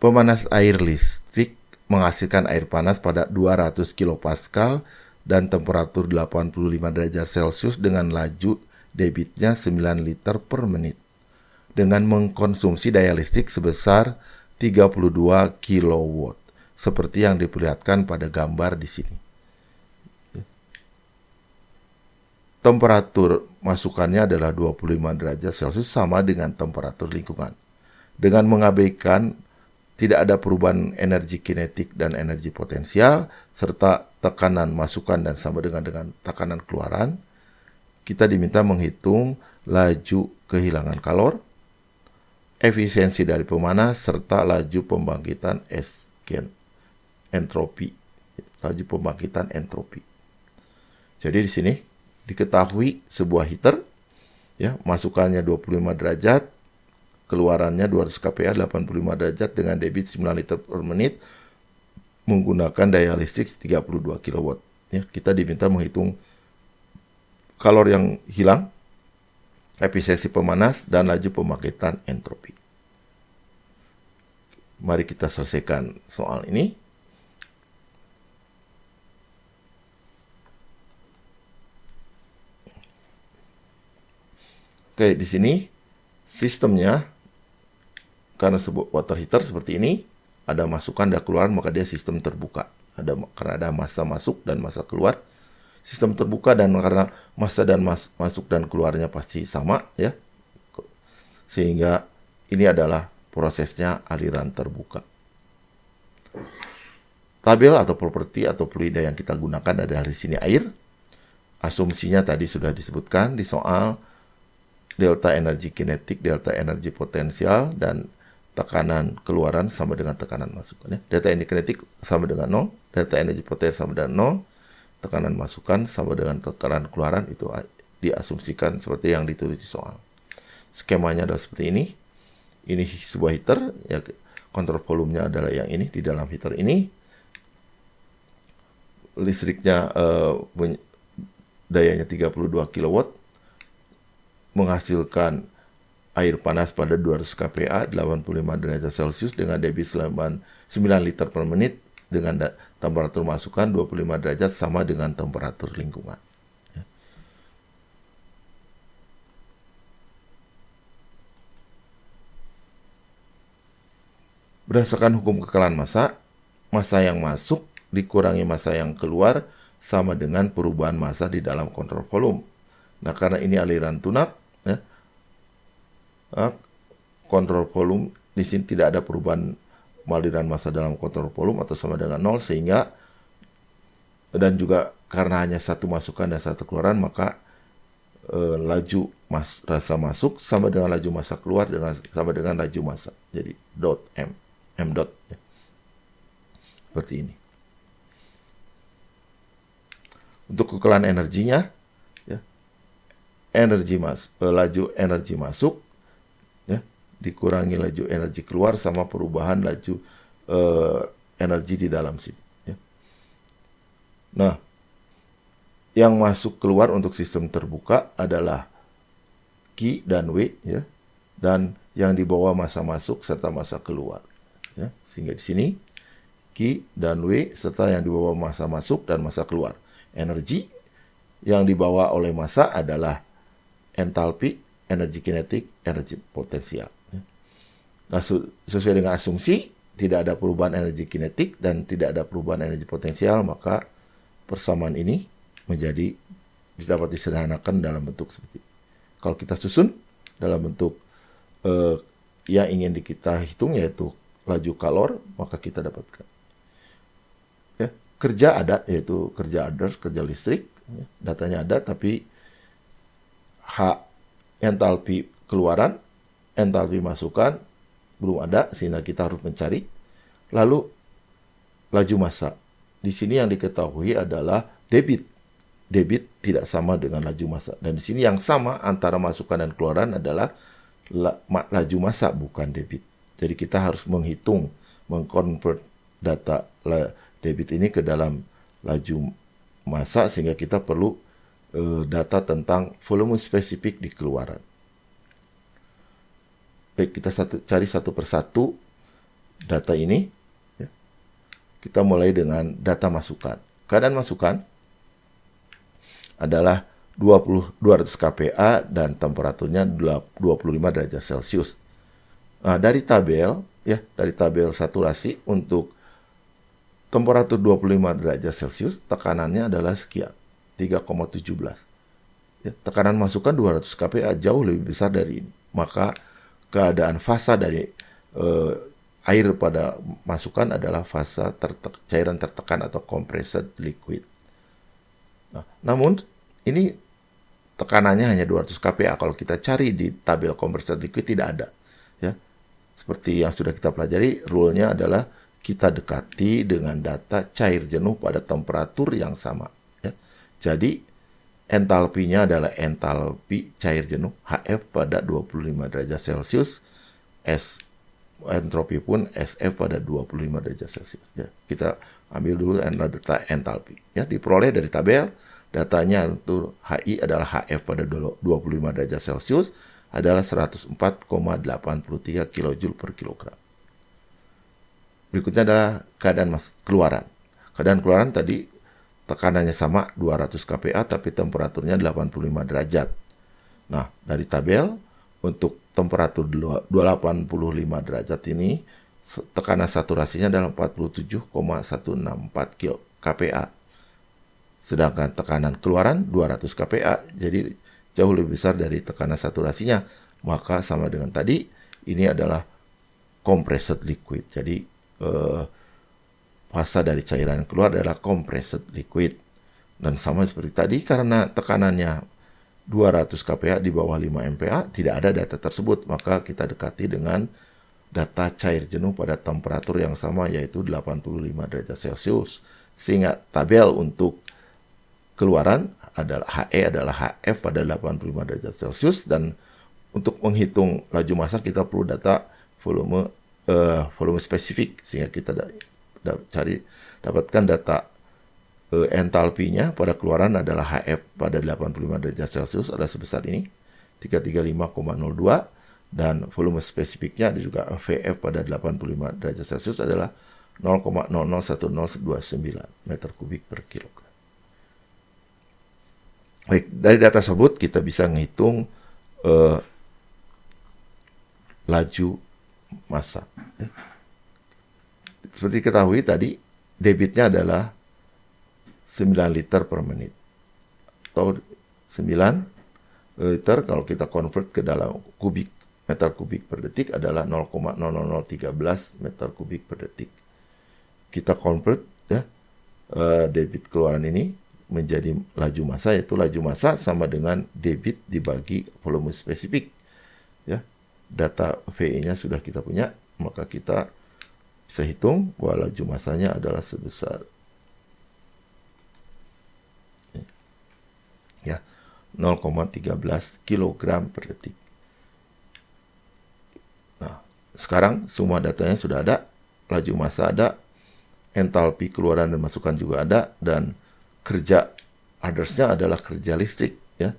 Pemanas air listrik menghasilkan air panas pada 200 kilopascal dan temperatur 85 derajat Celcius dengan laju debitnya 9 liter per menit, dengan mengkonsumsi daya listrik sebesar 32 kilowatt, seperti yang diperlihatkan pada gambar di sini. Temperatur masukannya adalah 25 derajat Celcius, sama dengan temperatur lingkungan. Dengan mengabaikan tidak ada perubahan energi kinetik dan energi potensial, serta tekanan masukan dan sama dengan tekanan keluaran, kita diminta menghitung laju kehilangan kalor, efisiensi dari pemanas, serta laju pembangkitan entropi. Laju pembangkitan entropi. Jadi di sini diketahui sebuah heater, ya, masukannya 25 derajat, keluarannya 200 kPa 85 derajat dengan debit 9 liter per menit, menggunakan daya listrik 32 kW. Ya, kita diminta menghitung kalor yang hilang, efisiensi pemanas, dan laju pembangkitan entropi. Mari kita selesaikan soal ini. Oke, di sini sistemnya, karena sebuah water heater seperti ini, ada masukan dan keluaran, maka dia sistem terbuka. Karena ada massa masuk dan massa keluar, sistem terbuka, dan karena massa dan masuk dan keluarnya pasti sama, ya, sehingga ini adalah prosesnya aliran terbuka. Tabel atau properti atau fluida yang kita gunakan adalah di sini air. Asumsinya tadi sudah disebutkan di soal, delta energi kinetik, delta energi potensial, dan tekanan keluaran sama dengan tekanan masukan. Delta energi kinetik sama dengan 0, delta energi potensial sama dengan 0, tekanan masukan sama dengan tekanan keluaran, itu diasumsikan seperti yang ditulis di soal. Skemanya adalah seperti ini. Ini sebuah heater, ya, kontrol volumenya adalah yang ini. Di dalam heater ini, listriknya dayanya 32 kW, menghasilkan air panas pada 200 kPa 85 derajat Celcius dengan debit 9 liter per menit, dengan temperatur masukan 25 derajat sama dengan temperatur lingkungan. Ya. Berdasarkan hukum kekalahan massa, massa yang masuk dikurangi massa yang keluar sama dengan perubahan massa di dalam kontrol volume. Nah, karena ini aliran tunak, ya, kontrol volume di sini tidak ada perubahan aliran massa dalam kontrol volume atau sama dengan 0, sehingga, dan juga karena hanya satu masukan dan satu keluaran, maka laju massa masuk sama dengan laju massa keluar sama dengan laju massa. Jadi dot m dot, ya. Seperti ini. Untuk kekalahan energinya, ya, laju energi masuk, ya, dikurangi laju energi keluar sama perubahan laju energi di dalam sini, ya. Nah, yang masuk keluar untuk sistem terbuka adalah Q dan W, ya, dan yang di bawah massa masuk serta massa keluar, ya. Sehingga di sini Q dan W serta yang di bawah massa masuk dan massa keluar. Energi yang dibawa oleh massa adalah entalpi, energi kinetik, energi potensial. Nah, sesuai dengan asumsi tidak ada perubahan energi kinetik dan tidak ada perubahan energi potensial, maka persamaan ini dapat disederhanakan dalam bentuk seperti ini. Kalau kita susun dalam bentuk yang ingin kita hitung, yaitu laju kalor, maka kita dapatkan, ya, kerja ada, yaitu kerja others, kerja listrik, ya, datanya ada, tapi entalpi keluaran, entalpi masukan belum ada, sehingga kita harus mencari. Lalu laju massa. Di sini yang diketahui adalah debit. Debit tidak sama dengan laju massa. Dan di sini yang sama antara masukan dan keluaran adalah laju massa, bukan debit. Jadi kita harus mengkonvert data debit ini ke dalam laju massa, sehingga kita perlu data tentang volume spesifik di keluaran. Baik, kita cari satu persatu data ini, ya, kita mulai dengan data masukan. Keadaan masukan adalah 200 kPa dan temperaturnya 25 derajat Celcius. Nah, dari tabel saturasi untuk temperatur 25 derajat Celcius, tekanannya adalah sekian, 3,17. Ya, tekanan masukan 200 kPa jauh lebih besar dari ini. Maka keadaan fasa dari air pada masukan adalah fasa cairan tertekan atau compressed liquid. Nah, namun ini tekanannya hanya 200 kPa. Kalau kita cari di tabel compressed liquid tidak ada. Ya, seperti yang sudah kita pelajari, rule-nya adalah kita dekati dengan data cair jenuh pada temperatur yang sama. Ya. Jadi entalpinya adalah entalpi cair jenuh HF pada 25 derajat Celcius, entropi pun SF pada 25 derajat Celcius. Ya, kita ambil dulu data entalpi. Ya, diperoleh dari tabel, datanya untuk HI adalah HF pada 25 derajat Celcius adalah 104,83 kJ per kilogram. Berikutnya adalah keadaan keluaran. Keadaan keluaran tadi tekanannya sama 200 kPa tapi temperaturnya 85 derajat. Nah, dari tabel untuk temperatur 285 derajat ini tekanan saturasinya adalah 47,164 kPa. Sedangkan tekanan keluaran 200 kPa, jadi jauh lebih besar dari tekanan saturasinya. Maka sama dengan tadi, ini adalah compressed liquid. Jadi fasa dari cairan yang keluar adalah compressed liquid. Dan sama seperti tadi, karena tekanannya 200 kPa di bawah 5 MPa, tidak ada data tersebut. Maka kita dekati dengan data cair jenuh pada temperatur yang sama, yaitu 85 derajat Celcius. Sehingga tabel untuk keluaran adalah HE adalah HF pada 85 derajat Celcius. Dan untuk menghitung laju massa, kita perlu data volume spesifik, sehingga kita dapatkan data entalpinya pada keluaran adalah HF pada 85 derajat Celcius adalah sebesar ini, 335,02, dan volume spesifiknya juga VF pada 85 derajat Celcius adalah 0,001029 meter kubik per kilogram. Baik, dari data tersebut kita bisa menghitung laju massa. Seperti ketahui tadi, debitnya adalah 9 liter per menit. Atau 9 liter kalau kita convert ke dalam meter kubik per detik adalah 0,00013 meter kubik per detik. Kita convert ya debit keluaran ini menjadi laju massa, yaitu laju massa sama dengan debit dibagi volume spesifik. Ya. Data VE-nya sudah kita punya, maka kita bisa hitung bahwa laju massanya adalah sebesar ya 0,13 kg per detik. Nah, sekarang semua datanya sudah ada, laju massa ada, entalpi keluaran dan masukan juga ada, dan kerja others-nya adalah kerja listrik ya.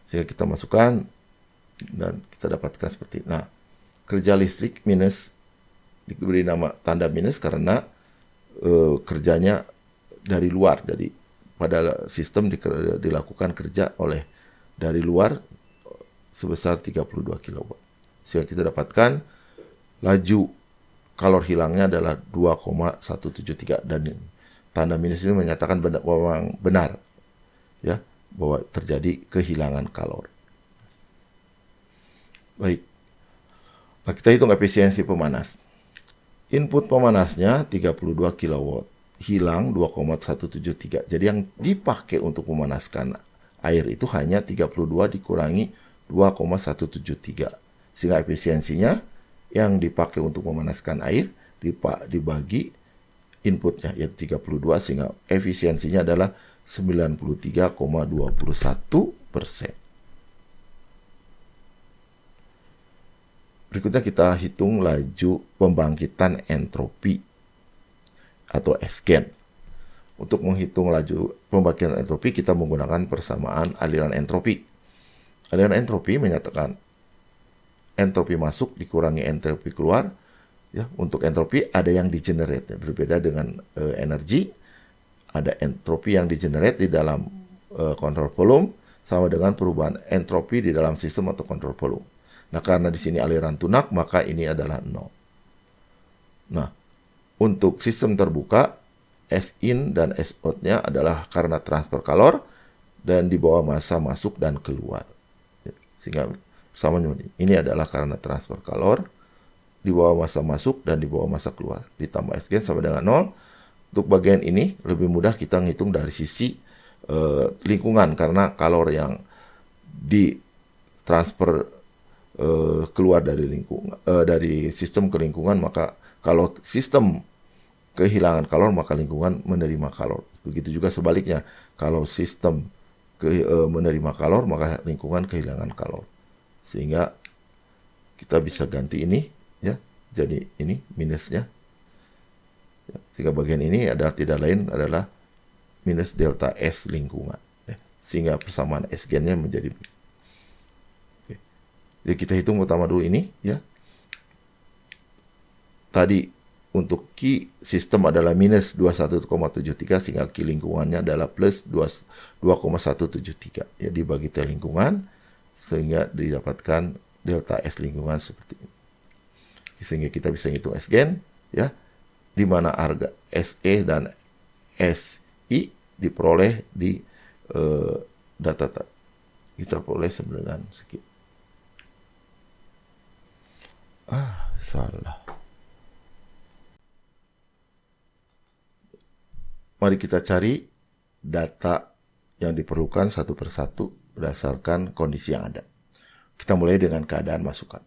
Sehingga kita masukkan dan kita dapatkan seperti ini. Nah, kerja listrik minus diberi nama tanda minus karena kerjanya dari luar. Jadi pada sistem dilakukan kerja oleh dari luar sebesar 32 kW. Sehingga kita dapatkan laju kalor hilangnya adalah 2,173 dan tanda minus ini menyatakan benar ya bahwa terjadi kehilangan kalor. Baik. Nah, kita hitung efisiensi pemanas. Input pemanasnya 32 kW, hilang 2,173. Jadi yang dipakai untuk memanaskan air itu hanya 32 dikurangi 2,173. Sehingga efisiensinya yang dipakai untuk memanaskan air dibagi inputnya yaitu 32, sehingga efisiensinya adalah 93,21%. Berikutnya kita hitung laju pembangkitan entropi atau Sgen. Untuk menghitung laju pembangkitan entropi, kita menggunakan persamaan aliran entropi. Aliran entropi menyatakan entropi masuk dikurangi entropi keluar Ya, untuk entropi ada yang di-generate, ya. Berbeda dengan energi, ada entropi yang di-generate di dalam control volume sama dengan perubahan entropi di dalam sistem atau control volume. Nah, karena di sini aliran tunak, maka ini adalah 0. Nah, untuk sistem terbuka, S in dan S out-nya adalah karena transfer kalor dan di bawah massa masuk dan keluar. Sehingga sama ini adalah karena transfer kalor, di bawah massa masuk dan di bawah massa keluar. Ditambah S gen sama dengan 0. Untuk bagian ini lebih mudah kita ngitung dari sisi lingkungan, karena kalor yang ditransfer keluar dari lingkungan, dari sistem ke lingkungan, maka kalau sistem kehilangan kalor maka lingkungan menerima kalor. Begitu juga sebaliknya, kalau sistem menerima kalor maka lingkungan kehilangan kalor. Sehingga kita bisa ganti ini, ya, jadi ini minusnya. Sehingga bagian ini adalah tidak lain adalah minus delta S lingkungan. Ya. Sehingga persamaan S gennya menjadi. Oke. Jadi kita hitung utama dulu ini, ya. Tadi untuk Q sistem adalah minus 21,73 sehingga Q lingkungannya adalah plus 2,173. Ya, dibagi T lingkungan sehingga didapatkan delta S lingkungan seperti ini. Sehingga kita bisa hitung S gen, ya, di mana harga SE dan SI diperoleh di data kita peroleh sama dengan sekian. Salah. Mari kita cari data yang diperlukan satu persatu berdasarkan kondisi yang ada. Kita mulai dengan keadaan masukan.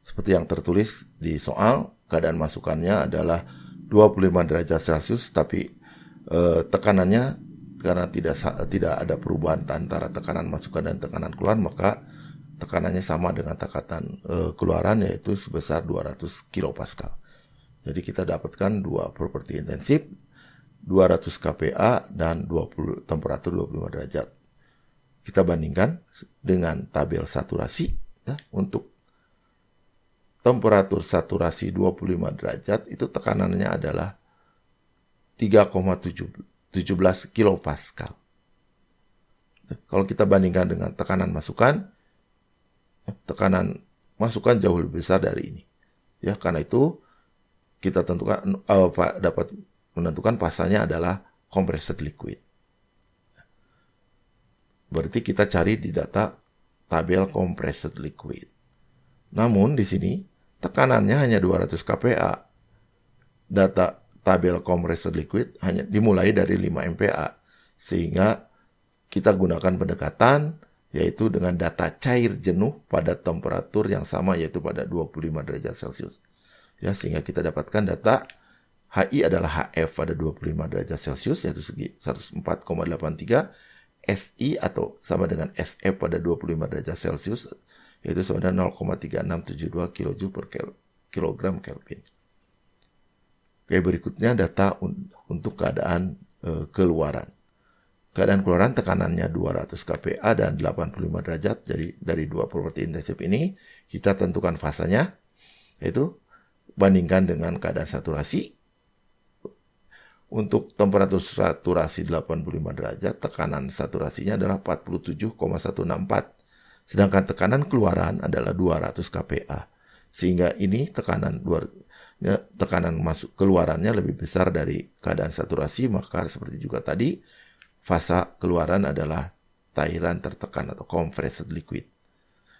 Seperti yang tertulis di soal, keadaan masukannya adalah 25 derajat Celcius, tapi tekanannya karena tidak ada perubahan antara tekanan masukan dan tekanan keluar, maka tekanannya sama dengan tekanan keluaran, yaitu sebesar 200 kilopascal. Jadi kita dapatkan dua properti intensif, 200 kPa dan temperatur 25 derajat. Kita bandingkan dengan tabel saturasi, ya, untuk temperatur saturasi 25 derajat itu tekanannya adalah 3,17 kilopascal. Kalau kita bandingkan dengan tekanan masukan jauh lebih besar dari ini. Ya, karena itu kita dapat menentukan pasanya adalah compressed liquid. Berarti kita cari di data tabel compressed liquid. Namun di sini tekanannya hanya 200 kPa. Data tabel compressed liquid hanya dimulai dari 5 MPa. Sehingga kita gunakan pendekatan yaitu dengan data cair jenuh pada temperatur yang sama, yaitu pada 25 derajat Celcius. Ya, sehingga kita dapatkan data HI adalah HF pada 25 derajat Celcius, yaitu segi 104,83. SI atau sama dengan SF pada 25 derajat Celcius, yaitu sama dengan 0,3672 kJ per kilogram Kelvin. Oke, berikutnya data untuk keadaan keluaran. Keadaan keluaran tekanannya 200 kPa dan 85 derajat. Jadi dari dua properti intensif ini kita tentukan fasanya, yaitu bandingkan dengan keadaan saturasi. Untuk temperatur saturasi 85 derajat, tekanan saturasinya adalah 47,164. Sedangkan tekanan keluaran adalah 200 kPa. Sehingga ini tekanan keluarannya lebih besar dari keadaan saturasi, maka seperti juga tadi, fasa keluaran adalah cairan tertekan atau compressed liquid.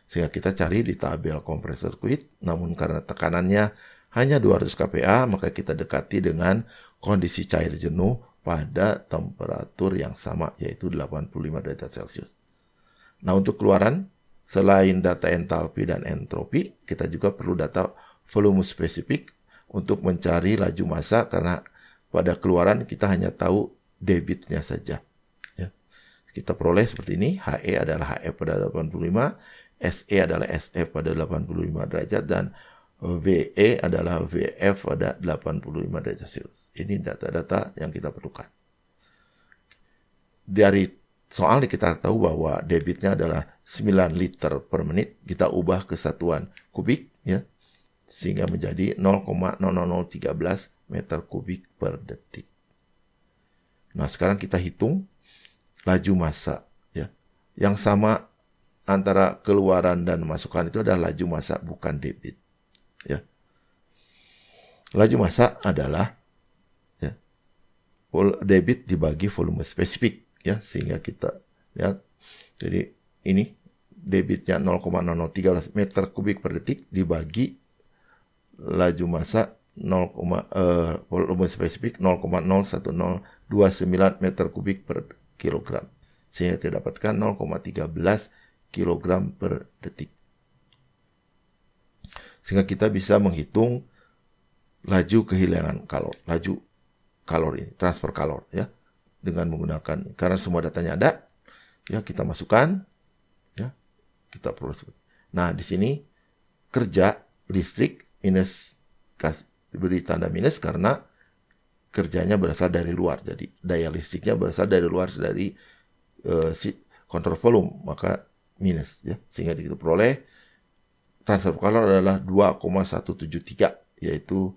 Sehingga kita cari di tabel compressed liquid, namun karena tekanannya hanya 200 kPa, maka kita dekati dengan kondisi cair jenuh pada temperatur yang sama, yaitu 85 derajat Celcius. Nah, untuk keluaran, selain data entalpi dan entropi, kita juga perlu data volume spesifik untuk mencari laju massa, karena pada keluaran kita hanya tahu debitnya saja. Ya. Kita peroleh seperti ini, HE adalah HF pada 85, SE adalah SF pada 85 derajat, dan VE adalah VF pada 85 derajat Celcius. Ini data-data yang kita perlukan. Dari soal kita tahu bahwa debitnya adalah 9 liter per menit. Kita ubah ke satuan kubik, ya. sehingga menjadi 0,00013 meter kubik per detik. Nah, sekarang kita hitung laju massa, ya. Yang sama antara keluaran dan masukan itu adalah laju massa, bukan debit, ya. Laju massa adalah, ya, debit dibagi volume spesifik, ya, sehingga kita lihat. Jadi ini debitnya 0,0013 meter kubik per detik dibagi laju massa volume spesifik 0,01029 meter kubik per kilogram, sehingga kita dapatkan 0,13 kilogram per detik. Sehingga kita bisa menghitung laju kehilangan kalor, laju kalor ini, transfer kalor, ya, dengan menggunakan, karena semua datanya ada, ya, kita masukkan, ya, kita proses. Nah, di sini kerja listrik minus, diberi tanda minus karena kerjanya berasal dari luar. Jadi daya listriknya berasal dari luar, dari kontrol volume, maka minus, ya. Sehingga kita peroleh transfer kalor adalah 2,173, yaitu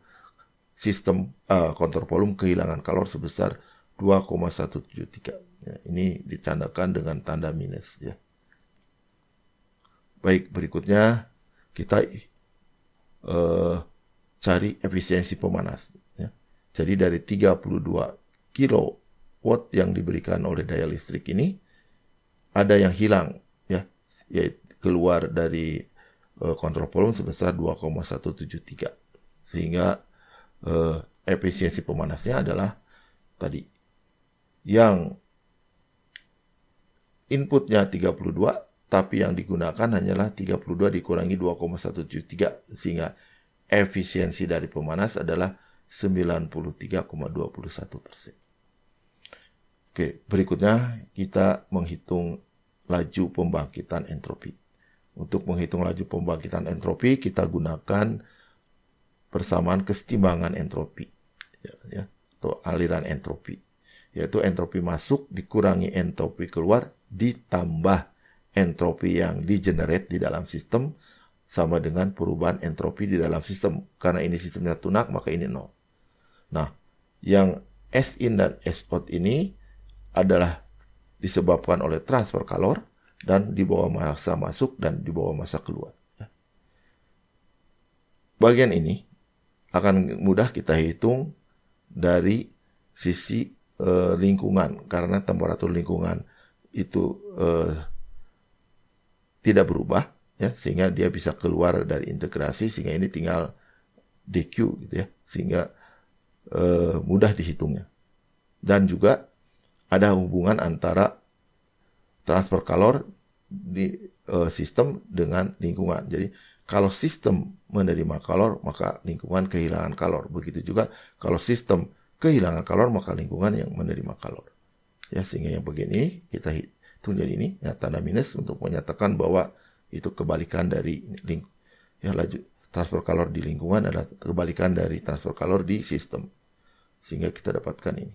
sistem kontrol volume kehilangan kalor sebesar 2,173. Ya, ini ditandakan dengan tanda minus, ya. Baik, berikutnya kita cari efisiensi pemanas, ya. Jadi dari 32 kilowatt yang diberikan oleh daya listrik ini, ada yang hilang, ya, yaitu keluar dari kontrol volume sebesar 2,173. Sehingga efisiensi pemanasnya adalah tadi yang inputnya 32, tapi yang digunakan hanyalah 32 dikurangi 2,173, sehingga efisiensi dari pemanas adalah 93,21%. Oke, berikutnya kita menghitung laju pembangkitan entropi. Untuk menghitung laju pembangkitan entropi, kita gunakan persamaan kesetimbangan entropi, ya, atau aliran entropi, yaitu entropi masuk dikurangi entropi keluar ditambah entropi yang di-generate di dalam sistem sama dengan perubahan entropi di dalam sistem. Karena ini sistemnya tunak, maka ini 0. Nah, yang S in dan S out ini adalah disebabkan oleh transfer kalor dan di bawah massa masuk dan di bawah massa keluar. Bagian ini akan mudah kita hitung dari sisi lingkungan, karena temperatur lingkungan itu tidak berubah, ya, sehingga dia bisa keluar dari integrasi, sehingga ini tinggal DQ, gitu, ya, sehingga mudah dihitungnya. Dan juga ada hubungan antara transfer kalor di sistem dengan lingkungan. Jadi kalau sistem menerima kalor, maka lingkungan kehilangan kalor. Begitu juga kalau sistem kehilangan kalor, maka lingkungan yang menerima kalor. Ya, sehingga yang begini kita hitung jadi ini, ya, tanda minus untuk menyatakan bahwa itu kebalikan dari ya, laju transfer kalor di lingkungan adalah kebalikan dari transfer kalor di sistem. Sehingga kita dapatkan ini.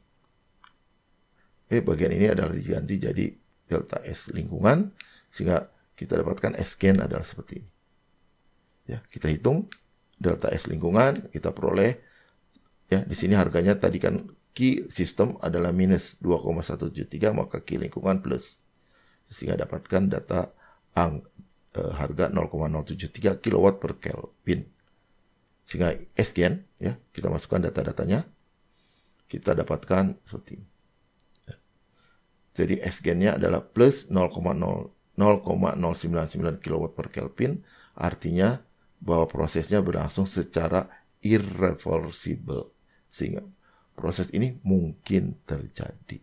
Bagian ini adalah diganti jadi delta S lingkungan, sehingga kita dapatkan S gain adalah seperti ini. Ya, kita hitung delta S lingkungan, kita peroleh, ya, di sini harganya tadi kan Q sistem adalah minus 2,173, maka Q lingkungan plus. Sehingga dapatkan data harga 0,073 kilowatt per Kelvin. Sehingga S gain, ya, kita masukkan data-datanya, kita dapatkan seperti ini. Ya. Jadi S gain-nya adalah plus 0,099 kilowatt per Kelvin, artinya bahwa prosesnya berlangsung secara irreversible, sehingga proses ini mungkin terjadi.